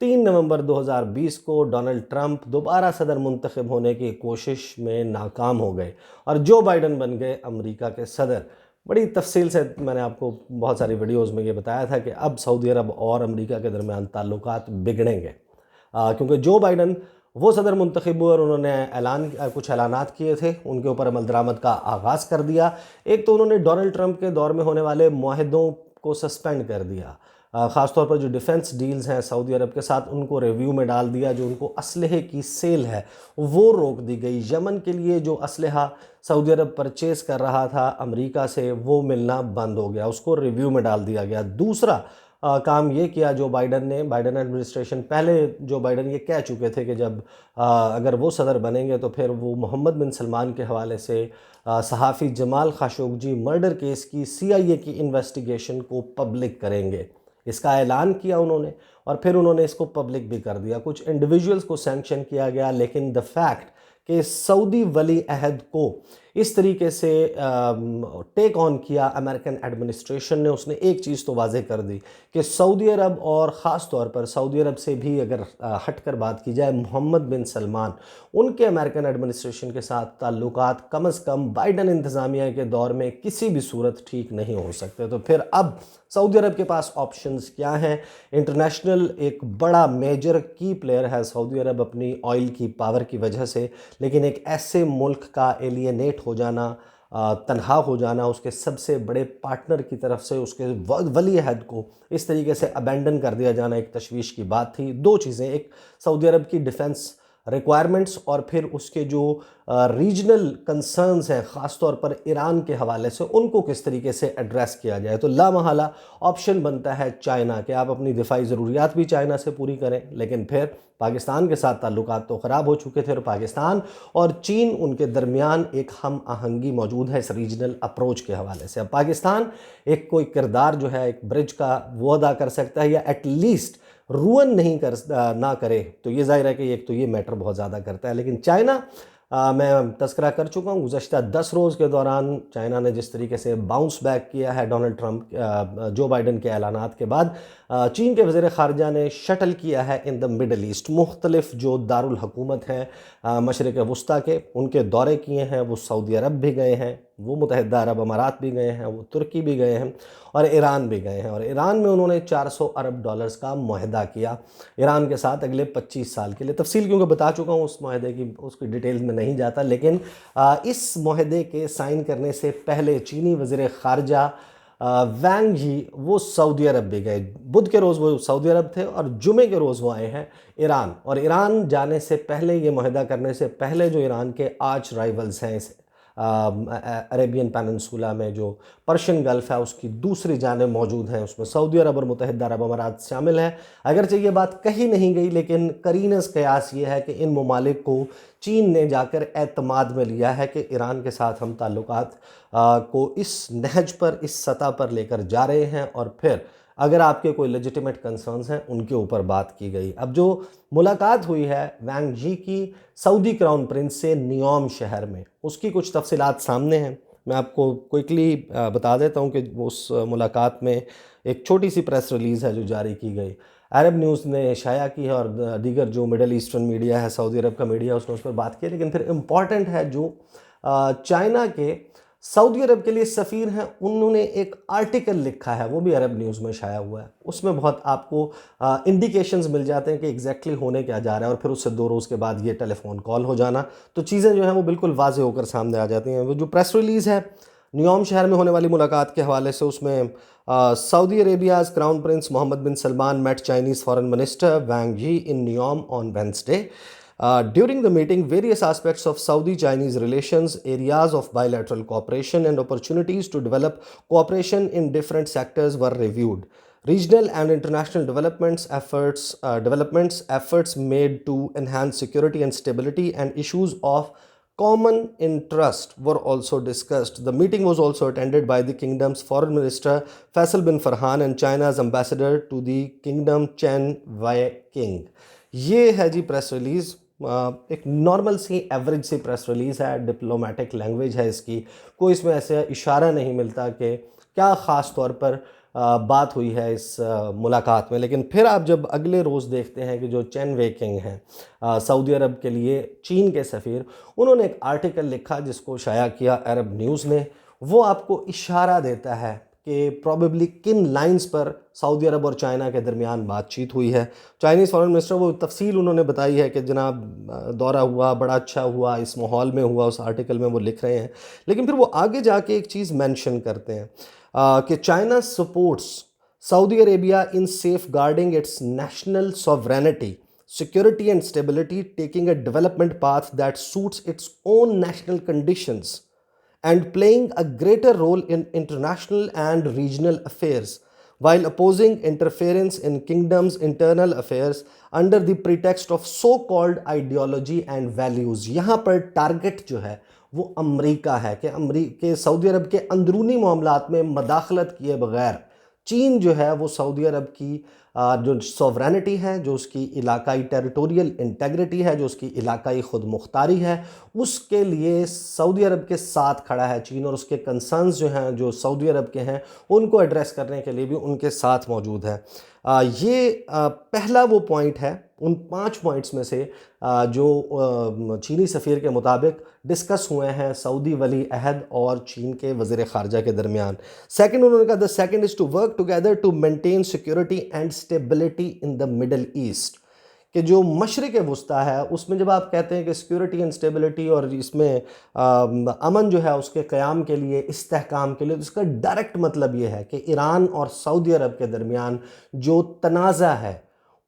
3 نومبر 2020 کو Donald Trump دوبارہ صدر منتخب ہونے کی کوشش میں ناکام ہو گئے اور جو بائیڈن بن گئے امریکہ کے صدر۔ بڑی تفصیل سے میں نے آپ کو بہت ساری ویڈیوز میں یہ بتایا تھا کہ اب سعودی عرب اور امریکہ کے درمیان تعلقات بگڑیں گے، کیونکہ جو بائیڈن وہ صدر منتخب ہوئے اور انہوں نے کچھ اعلانات کیے تھے، ان کے اوپر عمل درآمد کا آغاز کر دیا۔ ایک تو انہوں نے ڈونلڈ ٹرمپ کے دور میں ہونے والے معاہدوں کو سسپینڈ کر دیا، خاص طور پر جو ڈیفنس ڈیلز ہیں سعودی عرب کے ساتھ ان کو ریویو میں ڈال دیا، جو ان کو اسلحے کی سیل ہے وہ روک دی گئی۔ یمن کے لیے جو اسلحہ سعودی عرب پرچیز کر رہا تھا امریکہ سے وہ ملنا بند ہو گیا، اس کو ریویو میں ڈال دیا گیا۔ دوسرا کام یہ کیا جو بائیڈن ایڈمنسٹریشن، پہلے جو بائیڈن یہ کہہ چکے تھے کہ جب اگر وہ صدر بنیں گے تو پھر وہ محمد بن سلمان کے حوالے سے صحافی جمال خاشقجی مرڈر کیس کی CIA کی انویسٹیگیشن کو پبلک کریں گے، اس کا اعلان کیا انہوں نے، اور پھر انہوں نے اس کو پبلک بھی کر دیا۔ کچھ انڈیویجولز کو سینکشن کیا گیا، لیکن the fact کہ سعودی ولی عہد کو اس طریقے سے ٹیک آن کیا امریکن ایڈمنسٹریشن نے، اس نے ایک چیز تو واضح کر دی کہ سعودی عرب، اور خاص طور پر سعودی عرب سے بھی اگر ہٹ کر بات کی جائے محمد بن سلمان، ان کے امریکن ایڈمنسٹریشن کے ساتھ تعلقات کم از کم بائیڈن انتظامیہ کے دور میں کسی بھی صورت ٹھیک نہیں ہو سکتے۔ تو پھر اب سعودی عرب کے پاس آپشنز کیا ہیں؟ انٹرنیشنل ایک بڑا میجر کی پلیئر ہے سعودی عرب اپنی آئل کی پاور کی وجہ سے، لیکن ایک ایسے ملک کا ایلینیٹ ہو جانا، تنہا ہو جانا، اس کے سب سے بڑے پارٹنر کی طرف سے اس کے ولی عہد کو اس طریقے سے ابینڈن کر دیا جانا ایک تشویش کی بات تھی۔ دو چیزیں، ایک سعودی عرب کی ڈیفنس ریکوائرمنٹس اور پھر اس کے جو ریجنل کنسرنز ہیں خاص طور پر ایران کے حوالے سے، ان کو کس طریقے سے ایڈریس کیا جائے۔ تو لامحالہ آپشن بنتا ہے چائنا، کہ آپ اپنی دفاعی ضروریات بھی چائنا سے پوری کریں، لیکن پھر پاکستان کے ساتھ تعلقات تو خراب ہو چکے تھے، اور پاکستان اور چین ان کے درمیان ایک ہم آہنگی موجود ہے اس ریجنل اپروچ کے حوالے سے۔ اب پاکستان ایک کوئی کردار جو ہے ایک برج کا وہ ادا کر سکتا ہے، یا ایٹ لیسٹ روئن نہ کرے، تو یہ ظاہر ہے کہ ایک تو یہ میٹر بہت زیادہ کرتا ہے۔ لیکن چائنا، میں تذکرہ کر چکا ہوں گزشتہ 10 روز کے دوران چائنا نے جس طریقے سے باؤنس بیک کیا ہے ڈونلڈ ٹرمپ جو بائیڈن کے اعلانات کے بعد، چین کے وزیر خارجہ نے شٹل کیا ہے ان دا مڈل ایسٹ، مختلف جو دارالحکومت ہیں مشرق وسطیٰ کے، ان کے دورے کیے ہیں۔ وہ سعودی عرب بھی گئے ہیں، وہ متحدہ عرب امارات بھی گئے ہیں، وہ ترکی بھی گئے ہیں، اور ایران بھی گئے ہیں، اور ایران میں انہوں نے $400 ارب کا معاہدہ کیا ایران کے ساتھ اگلے 25 سال کے لیے۔ تفصیل کیونکہ بتا چکا ہوں اس معاہدے کی، اس کی ڈیٹیلز میں نہیں جاتا، لیکن اس معاہدے کے سائن کرنے سے پہلے چینی وزیر خارجہ وانگ جی وہ سعودی عرب بھی گئے۔ بدھ کے روز وہ سعودی عرب تھے اور جمعے کے روز وہ آئے ہیں ایران، اور ایران جانے سے پہلے، یہ معاہدہ کرنے سے پہلے، جو ایران کے آرچ رائیولز ہیں عربین پیننسولا میں، جو پرشین گلف ہے اس کی دوسری جانب موجود ہیں، اس میں سعودی عرب اور متحدہ عرب امارات شامل ہیں۔ اگرچہ یہ بات کہی نہیں گئی، لیکن قرین از قیاس یہ ہے کہ ان ممالک کو چین نے جا کر اعتماد میں لیا ہے کہ ایران کے ساتھ ہم تعلقات کو اس نہج پر، اس سطح پر لے کر جا رہے ہیں، اور پھر اگر آپ کے کوئی لیجیٹیمیٹ کنسرنز ہیں ان کے اوپر بات کی گئی۔ اب جو ملاقات ہوئی ہے وانگ جی کی سعودی کراؤن پرنس سے نیوم شہر میں، اس کی کچھ تفصیلات سامنے ہیں، میں آپ کو کوئکلی بتا دیتا ہوں کہ اس ملاقات میں ایک چھوٹی سی پریس ریلیز ہے جو جاری کی گئی، عرب نیوز نے شائع کی ہے، اور دیگر جو مڈل ایسٹرن میڈیا ہے، سعودی عرب کا میڈیا، اس نے اس پر بات کی۔ لیکن پھر امپورٹنٹ ہے جو چائنا کے سعودی عرب کے لیے سفیر ہیں، انہوں نے ایک آرٹیکل لکھا ہے، وہ بھی عرب نیوز میں شائع ہوا ہے، اس میں بہت آپ کو انڈیکیشنز مل جاتے ہیں کہ ایگزیکٹلی ہونے کیا جا رہا ہے، اور پھر اس سے 2 روز کے بعد یہ ٹیلی فون کال ہو جانا، تو چیزیں جو ہیں وہ بالکل واضح ہو کر سامنے آ جاتی ہیں۔ وہ جو پریس ریلیز ہے نیوم شہر میں ہونے والی ملاقات کے حوالے سے، اس میں سعودی عربیا's crown prince Muhammad bin Salman met Chinese foreign minister Wang Yi in Neom on Wednesday. During the meeting, various aspects of Saudi-Chinese relations, areas of bilateral cooperation and opportunities to develop cooperation in different sectors were reviewed. Regional and international developments, efforts made to enhance security and stability, and issues of common interest were also discussed. The meeting was also attended by the kingdom's foreign minister Faisal bin Farhan and China's ambassador to the kingdom Chen Wei-king. یہ ہے جی press release, ایک normal سی average C press release ہے، diplomatic language ہے اس کی، کوئی اس میں ایسا اشارہ نہیں ملتا کہ کیا خاص طور پر بات ہوئی ہے اس ملاقات میں. لیکن پھر آپ جب اگلے روز دیکھتے ہیں کہ جو چین وے کنگ ہیں سعودی عرب کے لیے چین کے سفیر، انہوں نے ایک آرٹیکل لکھا جس کو شائع کیا عرب نیوز نے. وہ آپ کو اشارہ دیتا ہے کہ پروبیبلی کن لائنز پر سعودی عرب اور چائنا کے درمیان بات چیت ہوئی ہے. چائنیز فارن منسٹر وہ تفصیل انہوں نے بتائی ہے کہ جناب دورہ ہوا، بڑا اچھا ہوا، اس ماحول میں ہوا، اس آرٹیکل میں وہ لکھ رہے ہیں. لیکن پھر وہ آگے جا کے ایک چیز مینشن کرتے ہیں کہ China supports Saudi Arabia in safeguarding its national sovereignty, security and stability, taking a development path that suits its own national conditions and playing a greater role in international and regional affairs while opposing interference in kingdom's internal affairs under the pretext of so-called ideology and values. یہاں پر target جو ہے وہ امریکہ ہے کہ سعودی عرب کے اندرونی معاملات میں مداخلت کیے بغیر چین جو ہے وہ سعودی عرب کی جو سوورینٹی ہے، جو اس کی علاقائی ٹیریٹوریل انٹیگریٹی ہے، جو اس کی علاقائی خود مختاری ہے، اس کے لیے سعودی عرب کے ساتھ کھڑا ہے چین، اور اس کے کنسرنز جو ہیں جو سعودی عرب کے ہیں ان کو ایڈریس کرنے کے لیے بھی ان کے ساتھ موجود ہے. یہ پہلا وہ پوائنٹ ہے ان 5 پوائنٹس میں سے جو چینی سفیر کے مطابق ڈسکس ہوئے ہیں سعودی ولی عہد اور چین کے وزیر خارجہ کے درمیان. سیکنڈ انہوں نے کہا the second is to work together to maintain security and stability in the Middle East. کہ جو مشرق وسطیٰ ہے اس میں جب آپ کہتے ہیں کہ سیکیورٹی اینڈ اسٹیبلٹی اور اس میں امن جو ہے اس کے قیام کے لیے، استحکام کے لیے، تو اس کا ڈائریکٹ مطلب یہ ہے کہ ایران اور سعودی عرب کے درمیان جو تنازع ہے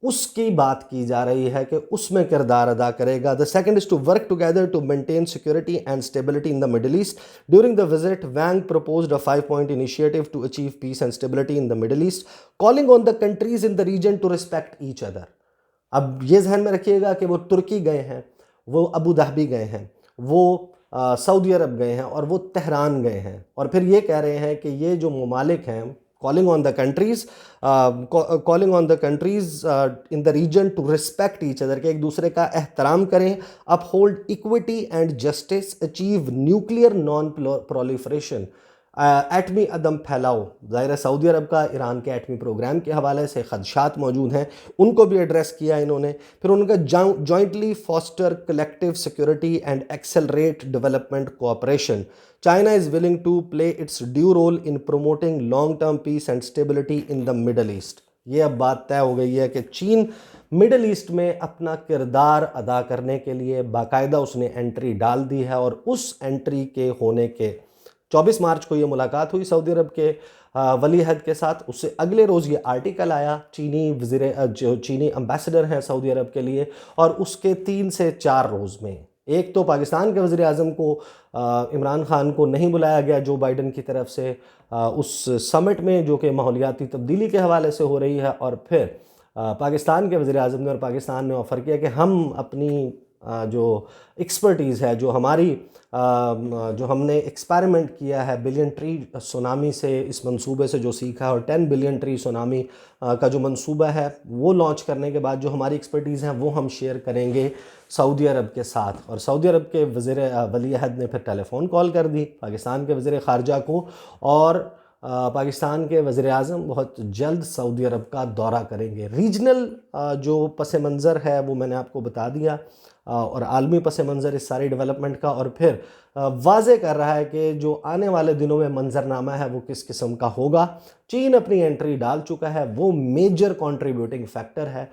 اس کی بات کی جا رہی ہے کہ اس میں کردار ادا کرے گا. The second is to work together to maintain security and stability in the Middle East. During the visit, Wang proposed a 5-point initiative to achieve peace and stability in the Middle East, calling on the countries in the region to respect each other. اب یہ ذہن میں رکھیے گا کہ وہ ترکی گئے ہیں، وہ ابو ظہبی گئے ہیں، وہ سعودی عرب گئے ہیں اور وہ تہران گئے ہیں، اور پھر یہ کہہ رہے ہیں کہ یہ جو ممالک ہیں calling on the countries in the region to respect each other، کہ ایک دوسرے کا احترام کریں، uphold equity and justice, achieve nuclear non-proliferation، ایٹمی عدم پھیلاؤ. ظاہر ہے سعودی عرب کا ایران کے ایٹمی پروگرام کے حوالے سے خدشات موجود ہیں، ان کو بھی ایڈریس کیا انہوں نے. پھر ان کا jointly foster collective security and accelerate development cooperation. China is willing to play its due role in promoting long-term peace and stability in the Middle East. یہ اب بات طے ہو گئی ہے کہ چین مڈل ایسٹ میں اپنا کردار ادا کرنے کے لیے باقاعدہ اس نے انٹری ڈال دی ہے، اور اس انٹری کے ہونے کے 24 مارچ کو یہ ملاقات ہوئی سعودی عرب کے ولی عہد کے ساتھ. اس سے اگلے روز یہ آرٹیکل آیا جو چینی امبیسڈر ہیں سعودی عرب کے لیے، اور اس کے 3 سے 4 روز میں ایک تو پاکستان کے وزیر اعظم کو عمران خان کو نہیں بلایا گیا جو بائیڈن کی طرف سے اس سمٹ میں جو کہ ماحولیاتی تبدیلی کے حوالے سے ہو رہی ہے، اور پھر پاکستان کے وزیر اعظم نے اور پاکستان نے آفر کیا کہ ہم اپنی جو ایکسپرٹیز ہے، جو ہم نے ایکسپیریمنٹ کیا ہے بلین ٹری سونامی سے، اس منصوبے سے جو سیکھا ہے، اور 10 بلین ٹری سونامی کا جو منصوبہ ہے وہ لانچ کرنے کے بعد جو ہماری ایکسپرٹیز ہیں وہ ہم شیئر کریں گے سعودی عرب کے ساتھ. اور سعودی عرب کے وزیر ولی عہد نے پھر ٹیلی فون کال کر دی پاکستان کے وزیر خارجہ کو، اور پاکستان کے وزیر اعظم بہت جلد سعودی عرب کا دورہ کریں گے. ریجنل جو پس منظر ہے وہ میں نے آپ کو بتا دیا، اور عالمی پس منظر اس ساری ڈیولپمنٹ کا، اور پھر واضح کر رہا ہے کہ جو آنے والے دنوں میں منظرنامہ ہے وہ کس قسم کا ہوگا. چین اپنی انٹری ڈال چکا ہے، وہ میجر کنٹریبیوٹنگ فیکٹر ہے.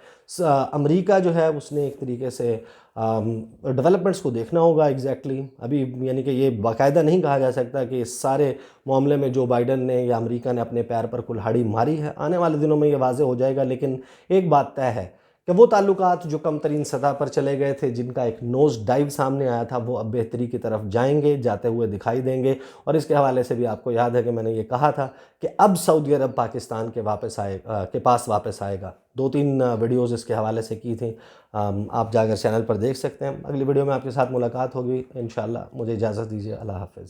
امریکہ جو ہے اس نے ایک طریقے سے ڈیولپمنٹس کو دیکھنا ہوگا ایگزیکٹلی. ابھی یعنی کہ یہ باقاعدہ نہیں کہا جا سکتا کہ اس سارے معاملے میں جو بائیڈن نے یا امریکہ نے اپنے پیر پر کلہاڑی ماری ہے. آنے والے دنوں میں یہ واضح ہو جائے گا. لیکن ایک بات طے ہے کہ وہ تعلقات جو کم ترین سطح پر چلے گئے تھے، جن کا ایک نوز ڈائیو سامنے آیا تھا، وہ اب بہتری کی طرف جائیں گے، جاتے ہوئے دکھائی دیں گے. اور اس کے حوالے سے بھی آپ کو یاد ہے کہ میں نے یہ کہا تھا کہ اب سعودی عرب پاکستان کے پاس واپس آئے گا. 2-3 ویڈیوز اس کے حوالے سے کی تھیں، آپ جا کر چینل پر دیکھ سکتے ہیں. اگلی ویڈیو میں آپ کے ساتھ ملاقات ہوگی انشاءاللہ. مجھے اجازت دیجیے. اللہ حافظ.